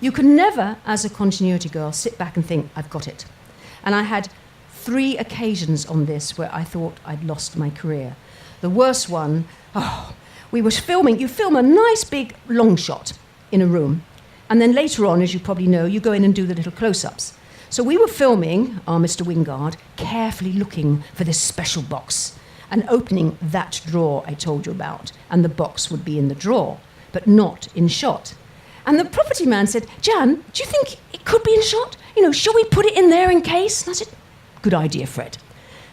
You can never, as a continuity girl, sit back and think, I've got it. And I had 3 occasions on this where I thought I'd lost my career. The worst one, we were filming. You film a nice big long shot in a room. And then later on, as you probably know, you go in and do the little close-ups. So we were filming, our Mr. Wingard, carefully looking for this special box and opening that drawer I told you about. And the box would be in the drawer, but not in shot. And the property man said, Jan, do you think it could be in shot? Shall we put it in there in case? And I said, good idea, Fred.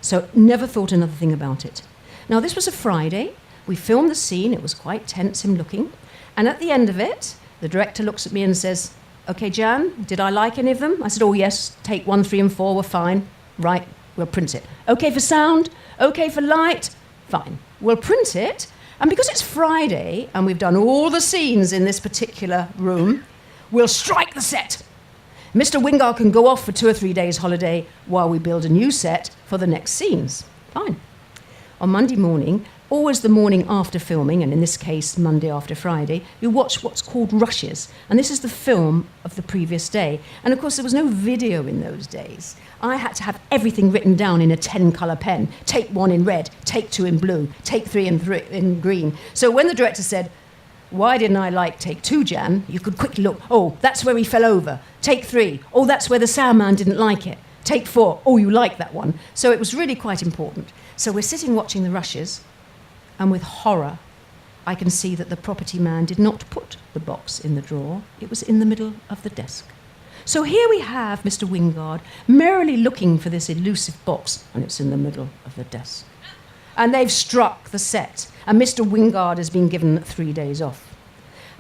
So never thought another thing about it. Now, this was a Friday. We filmed the scene. It was quite tense, him looking. And at the end of it, the director looks at me and says, OK, Jan, did I like any of them? I said, oh, yes, take 1, 3, and 4 were fine. Right, we'll print it. OK for sound? OK for light? Fine. We'll print it. And because it's Friday and we've done all the scenes in this particular room, we'll strike the set. Mr. Wingard can go off for 2 or 3 days holiday while we build a new set for the next scenes. Fine. On Monday morning, always the morning after filming, and in this case, Monday after Friday, you watch what's called rushes. And this is the film of the previous day. And of course, there was no video in those days. I had to have everything written down in a 10-colour pen. Take 1 in red, take 2 in blue, take 3 in green. So when the director said, why didn't I like take 2, Jan? You could quickly look, oh, that's where he fell over. Take 3, oh, that's where the sound man didn't like it. Take 4, oh, you like that one. So it was really quite important. So we're sitting watching the rushes, and with horror, I can see that the property man did not put the box in the drawer. It was in the middle of the desk. So here we have Mr. Wingard merrily looking for this elusive box, and it's in the middle of the desk. And they've struck the set, and Mr. Wingard has been given 3 days off.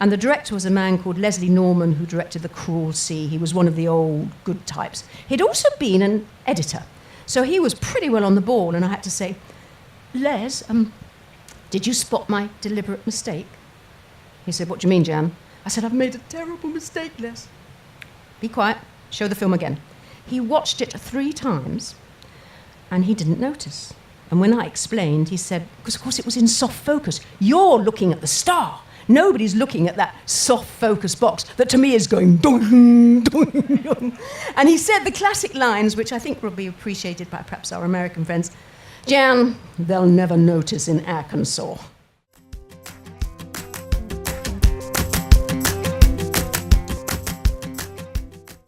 And the director was a man called Leslie Norman, who directed The Cruel Sea. He was one of the old good types. He'd also been an editor, so he was pretty well on the ball, and I had to say, Les, did you spot my deliberate mistake? He said, what do you mean, Jan? I said, I've made a terrible mistake, Les. Be quiet, show the film again. He watched it 3 times, and he didn't notice. And when I explained, he said, because of course it was in soft focus. You're looking at the star. Nobody's looking at that soft focus box that to me is going dong, dong, dong. And he said the classic lines, which I think will be appreciated by perhaps our American friends, Jan, they'll never notice in Arkansaw.